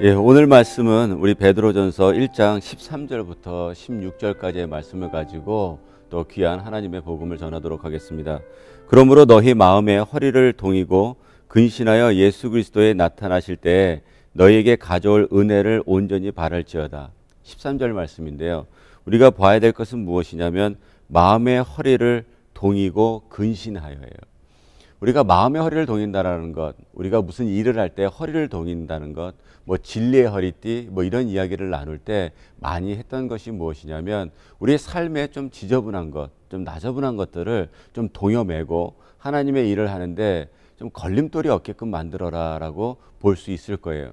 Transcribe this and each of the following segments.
예, 오늘 말씀은 우리 베드로전서 1장 13절부터 16절까지의 말씀을 가지고 또 귀한 하나님의 복음을 전하도록 하겠습니다. 그러므로 너희 마음에 허리를 동이고 근신하여 예수 그리스도에 나타나실 때에 너희에게 가져올 은혜를 온전히 바랄지어다. 13절 말씀인데요. 우리가 봐야 될 것은 무엇이냐면 마음의 허리를 동이고 근신하여예요. 우리가 마음의 허리를 동인다라는 것, 우리가 무슨 일을 할 때 허리를 동인다는 것, 뭐 진리의 허리띠, 뭐 이런 이야기를 나눌 때 많이 했던 것이 무엇이냐면 우리의 삶에 좀 지저분한 것, 좀 나저분한 것들을 좀 동여매고 하나님의 일을 하는데 좀 걸림돌이 없게끔 만들어라라고 볼 수 있을 거예요.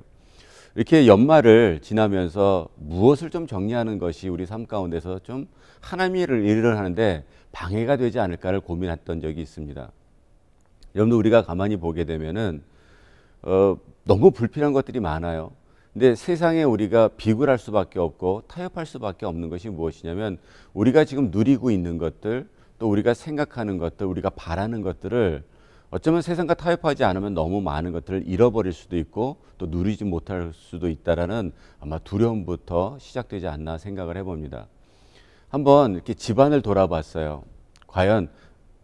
이렇게 연말을 지나면서 무엇을 좀 정리하는 것이 우리 삶 가운데서 좀 하나님의 일을 하는데 방해가 되지 않을까를 고민했던 적이 있습니다. 여러분들 우리가 가만히 보게 되면은 너무 불필요한 것들이 많아요. 근데 세상에 우리가 비굴할 수밖에 없고 타협할 수밖에 없는 것이 무엇이냐면 우리가 지금 누리고 있는 것들, 또 우리가 생각하는 것들, 우리가 바라는 것들을 어쩌면 세상과 타협하지 않으면 너무 많은 것들을 잃어버릴 수도 있고 또 누리지 못할 수도 있다라는 아마 두려움부터 시작되지 않나 생각을 해봅니다. 한번 이렇게 집안을 돌아봤어요. 과연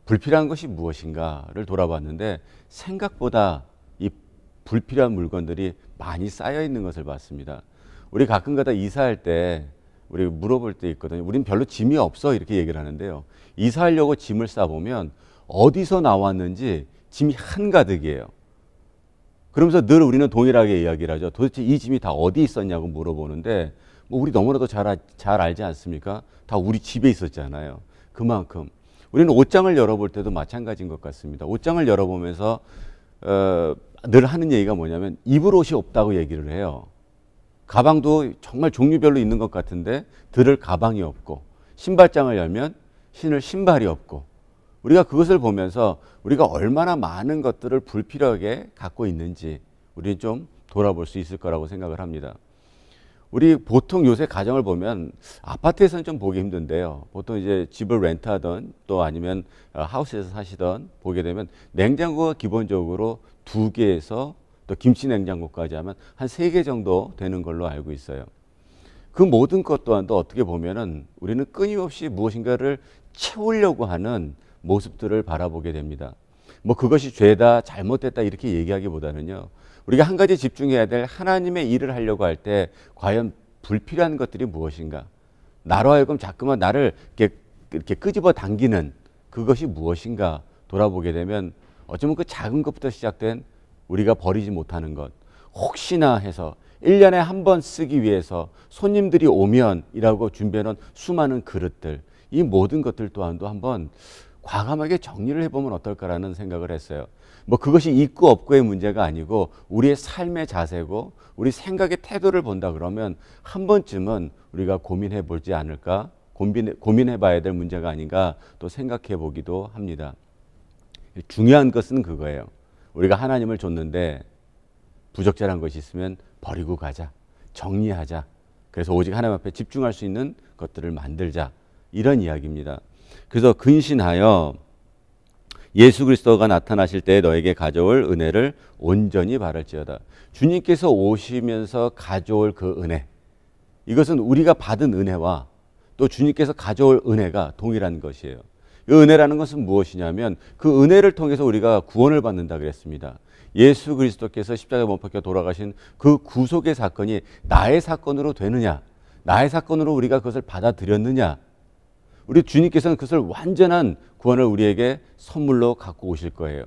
불필요한 것이 무엇인가를 돌아봤는데 생각보다 이 불필요한 물건들이 많이 쌓여 있는 것을 봤습니다. 우리 가끔가다 이사할 때 우리 물어볼 때 있거든요. 우린 별로 짐이 없어 이렇게 얘기를 하는데요. 이사하려고 짐을 싸보면 어디서 나왔는지 짐이 한가득이에요. 그러면서 늘 우리는 동일하게 이야기를 하죠. 도대체 이 짐이 다 어디 있었냐고 물어보는데 뭐 우리 너무나도 잘 알지 않습니까? 다 우리 집에 있었잖아요. 그만큼 우리는 옷장을 열어볼 때도 마찬가지인 것 같습니다. 옷장을 열어보면서 늘 하는 얘기가 뭐냐면 입을 옷이 없다고 얘기를 해요. 가방도 정말 종류별로 있는 것 같은데 들을 가방이 없고 신발장을 열면 신을 신발이 없고 우리가 그것을 보면서 우리가 얼마나 많은 것들을 불필요하게 갖고 있는지 우리는 좀 돌아볼 수 있을 거라고 생각을 합니다. 우리 보통 요새 가정을 보면 아파트에서는 좀 보기 힘든데요. 보통 이제 집을 렌트하던 또 아니면 하우스에서 사시던 보게 되면 냉장고가 기본적으로 2개에서 또 김치 냉장고까지 하면 한 3개 정도 되는 걸로 알고 있어요. 그 모든 것 또한도 어떻게 보면은 우리는 끊임없이 무엇인가를 채우려고 하는 모습들을 바라보게 됩니다. 뭐 그것이 죄다 잘못됐다 이렇게 얘기하기보다는요. 우리가 한 가지 집중해야 될 하나님의 일을 하려고 할 때 과연 불필요한 것들이 무엇인가? 나로 하여금 자꾸만 나를 이렇게 끄집어 당기는 그것이 무엇인가 돌아보게 되면 어쩌면 그 작은 것부터 시작된 우리가 버리지 못하는 것. 혹시나 해서 1년에 한 번 쓰기 위해서 손님들이 오면이라고 준비해놓은 수많은 그릇들. 이 모든 것들 또한도 한번 과감하게 정리를 해보면 어떨까라는 생각을 했어요. 뭐 그것이 있고 없고의 문제가 아니고 우리의 삶의 자세고 우리 생각의 태도를 본다 그러면 한 번쯤은 우리가 고민해 보지 않을까, 고민해 봐야 될 문제가 아닌가 또 생각해 보기도 합니다. 중요한 것은 그거예요. 우리가 하나님을 줬는데 부적절한 것이 있으면 버리고 가자, 정리하자. 그래서 오직 하나님 앞에 집중할 수 있는 것들을 만들자. 이런 이야기입니다. 그래서 근신하여 예수 그리스도가 나타나실 때 너에게 가져올 은혜를 온전히 바랄지어다. 주님께서 오시면서 가져올 그 은혜, 이것은 우리가 받은 은혜와 또 주님께서 가져올 은혜가 동일한 것이에요. 이 은혜라는 것은 무엇이냐면 그 은혜를 통해서 우리가 구원을 받는다 그랬습니다. 예수 그리스도께서 십자가에 못 박혀 돌아가신 그 구속의 사건이 나의 사건으로 되느냐, 나의 사건으로 우리가 그것을 받아들였느냐, 우리 주님께서는 그것을 완전한 구원을 우리에게 선물로 갖고 오실 거예요.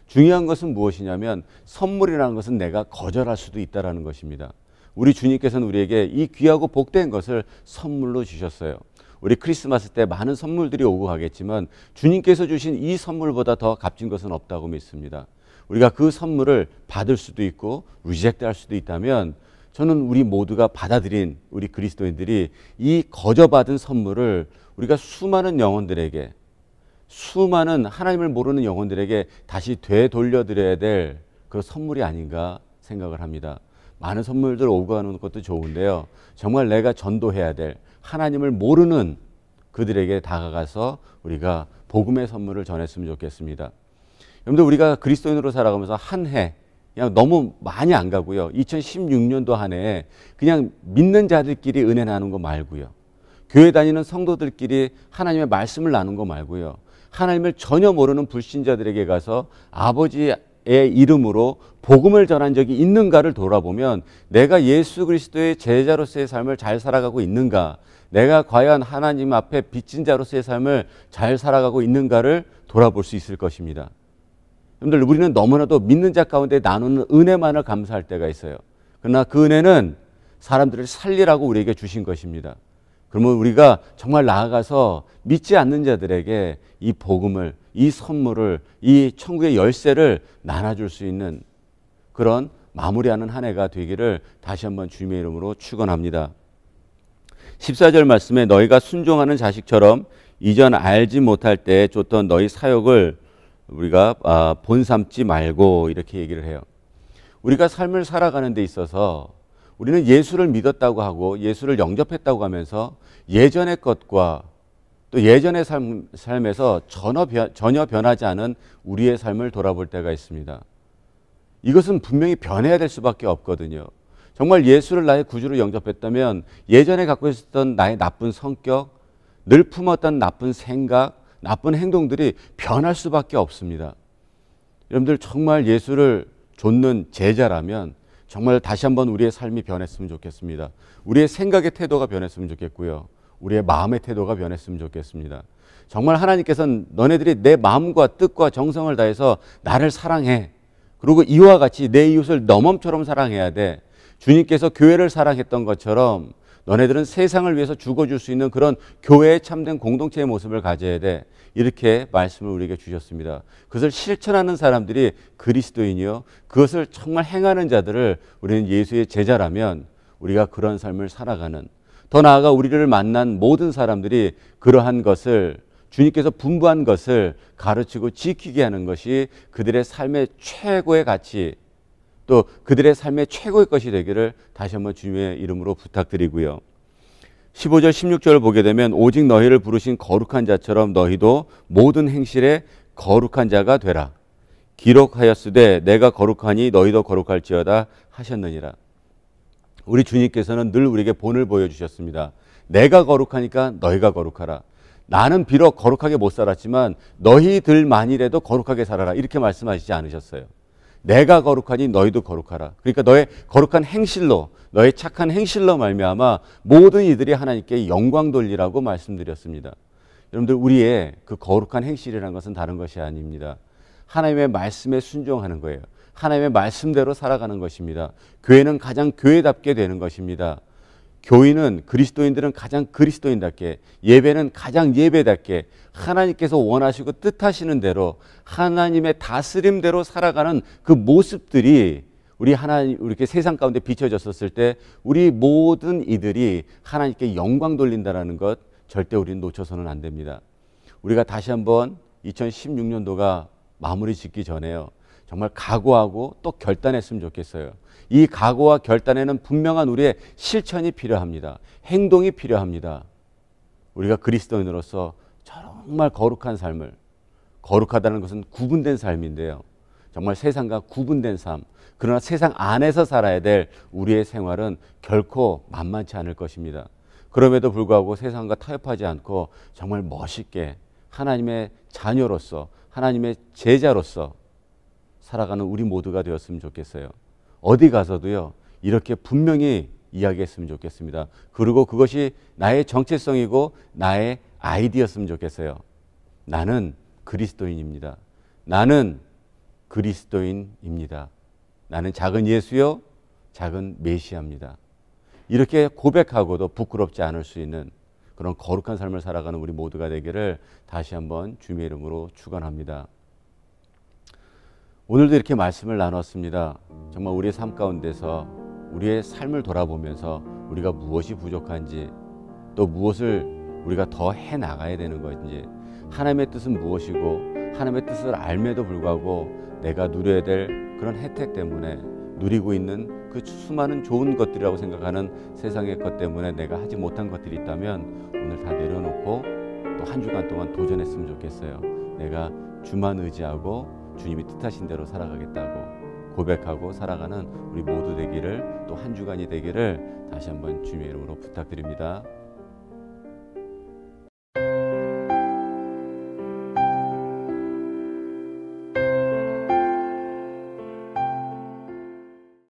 중요한 것은 무엇이냐면 선물이라는 것은 내가 거절할 수도 있다는 것입니다. 우리 주님께서는 우리에게 이 귀하고 복된 것을 선물로 주셨어요. 우리 크리스마스 때 많은 선물들이 오고 가겠지만 주님께서 주신 이 선물보다 더 값진 것은 없다고 믿습니다. 우리가 그 선물을 받을 수도 있고 리젝트할 수도 있다면 저는 우리 모두가 받아들인 우리 그리스도인들이 이 거저받은 선물을 우리가 수많은 영혼들에게, 수많은 하나님을 모르는 영혼들에게 다시 되돌려드려야 될 그 선물이 아닌가 생각을 합니다. 많은 선물들 오고 가는 것도 좋은데요. 정말 내가 전도해야 될 하나님을 모르는 그들에게 다가가서 우리가 복음의 선물을 전했으면 좋겠습니다. 여러분들 우리가 그리스도인으로 살아가면서 한 해 그냥 너무 많이 안 가고요. 2016년도 한 해에 그냥 믿는 자들끼리 은혜 나누는 거 말고요. 교회 다니는 성도들끼리 하나님의 말씀을 나누는 거 말고요. 하나님을 전혀 모르는 불신자들에게 가서 아버지의 이름으로 복음을 전한 적이 있는가를 돌아보면 내가 예수 그리스도의 제자로서의 삶을 잘 살아가고 있는가, 내가 과연 하나님 앞에 빚진 자로서의 삶을 잘 살아가고 있는가를 돌아볼 수 있을 것입니다. 여러분들, 우리는 너무나도 믿는 자 가운데 나누는 은혜만을 감사할 때가 있어요. 그러나 그 은혜는 사람들을 살리라고 우리에게 주신 것입니다. 그러면 우리가 정말 나아가서 믿지 않는 자들에게 이 복음을, 이 선물을, 이 천국의 열쇠를 나눠줄 수 있는 그런 마무리하는 한 해가 되기를 다시 한번 주님의 이름으로 축원합니다. 14절 말씀에 너희가 순종하는 자식처럼 이전 알지 못할 때 줬던 너희 사역을 우리가 본삼지 말고 이렇게 얘기를 해요. 우리가 삶을 살아가는 데 있어서 우리는 예수를 믿었다고 하고 예수를 영접했다고 하면서 예전의 것과 또 예전의 삶에서 전혀 변하지 않은 우리의 삶을 돌아볼 때가 있습니다. 이것은 분명히 변해야 될 수밖에 없거든요. 정말 예수를 나의 구주로 영접했다면 예전에 갖고 있었던 나의 나쁜 성격, 늘 품었던 나쁜 생각, 나쁜 행동들이 변할 수밖에 없습니다. 여러분들, 정말 예수를 좇는 제자라면 정말 다시 한번 우리의 삶이 변했으면 좋겠습니다. 우리의 생각의 태도가 변했으면 좋겠고요. 우리의 마음의 태도가 변했으면 좋겠습니다. 정말 하나님께서는 너네들이 내 마음과 뜻과 정성을 다해서 나를 사랑해. 그리고 이와 같이 내 이웃을 너 몸처럼 사랑해야 돼. 주님께서 교회를 사랑했던 것처럼 너네들은 세상을 위해서 죽어줄 수 있는 그런 교회의 참된 공동체의 모습을 가져야 돼. 이렇게 말씀을 우리에게 주셨습니다. 그것을 실천하는 사람들이 그리스도인이요, 그것을 정말 행하는 자들을 우리는 예수의 제자라면 우리가 그런 삶을 살아가는, 더 나아가 우리를 만난 모든 사람들이 그러한 것을, 주님께서 분부한 것을 가르치고 지키게 하는 것이 그들의 삶의 최고의 가치, 또 그들의 삶의 최고의 것이 되기를 다시 한번 주님의 이름으로 부탁드리고요. 15절 16절을 보게 되면 오직 너희를 부르신 거룩한 자처럼 너희도 모든 행실에 거룩한 자가 되라. 기록하였으되 내가 거룩하니 너희도 거룩할지어다 하셨느니라. 우리 주님께서는 늘 우리에게 본을 보여주셨습니다. 내가 거룩하니까 너희가 거룩하라. 나는 비록 거룩하게 못 살았지만 너희들만이라도 거룩하게 살아라. 이렇게 말씀하시지 않으셨어요. 내가 거룩하니 너희도 거룩하라. 그러니까 너의 거룩한 행실로, 너의 착한 행실로 말미암아 모든 이들이 하나님께 영광 돌리라고 말씀드렸습니다. 여러분들, 우리의 그 거룩한 행실이라는 것은 다른 것이 아닙니다. 하나님의 말씀에 순종하는 거예요. 하나님의 말씀대로 살아가는 것입니다. 교회는 가장 교회답게 되는 것입니다. 교인은, 그리스도인들은 가장 그리스도인답게, 예배는 가장 예배답게 하나님께서 원하시고 뜻하시는 대로 하나님의 다스림대로 살아가는 그 모습들이 우리 하나님, 이렇게 세상 가운데 비춰졌었을 때 우리 모든 이들이 하나님께 영광 돌린다는 것 절대 우리는 놓쳐서는 안 됩니다. 우리가 다시 한번 2016년도가 마무리 짓기 전에요, 정말 각오하고 또 결단했으면 좋겠어요. 이 각오와 결단에는 분명한 우리의 실천이 필요합니다. 행동이 필요합니다. 우리가 그리스도인으로서 정말 거룩한 삶을, 거룩하다는 것은 구분된 삶인데요, 정말 세상과 구분된 삶, 그러나 세상 안에서 살아야 될 우리의 생활은 결코 만만치 않을 것입니다. 그럼에도 불구하고 세상과 타협하지 않고 정말 멋있게 하나님의 자녀로서, 하나님의 제자로서 살아가는 우리 모두가 되었으면 좋겠어요. 어디 가서도요, 이렇게 분명히 이야기했으면 좋겠습니다. 그리고 그것이 나의 정체성이고 나의 아이디였으면 좋겠어요. 나는 그리스도인입니다. 나는 그리스도인입니다. 나는 작은 예수요, 작은 메시아입니다. 이렇게 고백하고도 부끄럽지 않을 수 있는 그런 거룩한 삶을 살아가는 우리 모두가 되기를 다시 한번 주님의 이름으로 축원합니다. 오늘도 이렇게 말씀을 나눴습니다. 정말 우리의 삶 가운데서 우리의 삶을 돌아보면서 우리가 무엇이 부족한지, 또 무엇을 우리가 더 해나가야 되는 것인지, 하나님의 뜻은 무엇이고 하나님의 뜻을 알매도 불구하고 내가 누려야 될 그런 혜택 때문에, 누리고 있는 그 수많은 좋은 것들이라고 생각하는 세상의 것 때문에 내가 하지 못한 것들이 있다면 오늘 다 내려놓고 또 한 주간 동안 도전했으면 좋겠어요. 내가 주만 의지하고 주님이 뜻하신 대로 살아가겠다고. 고백하고 살아가는 우리 모두 되기를, 또 한 주간이 되기를 다시 한번 주님의 이름으로 부탁드립니다.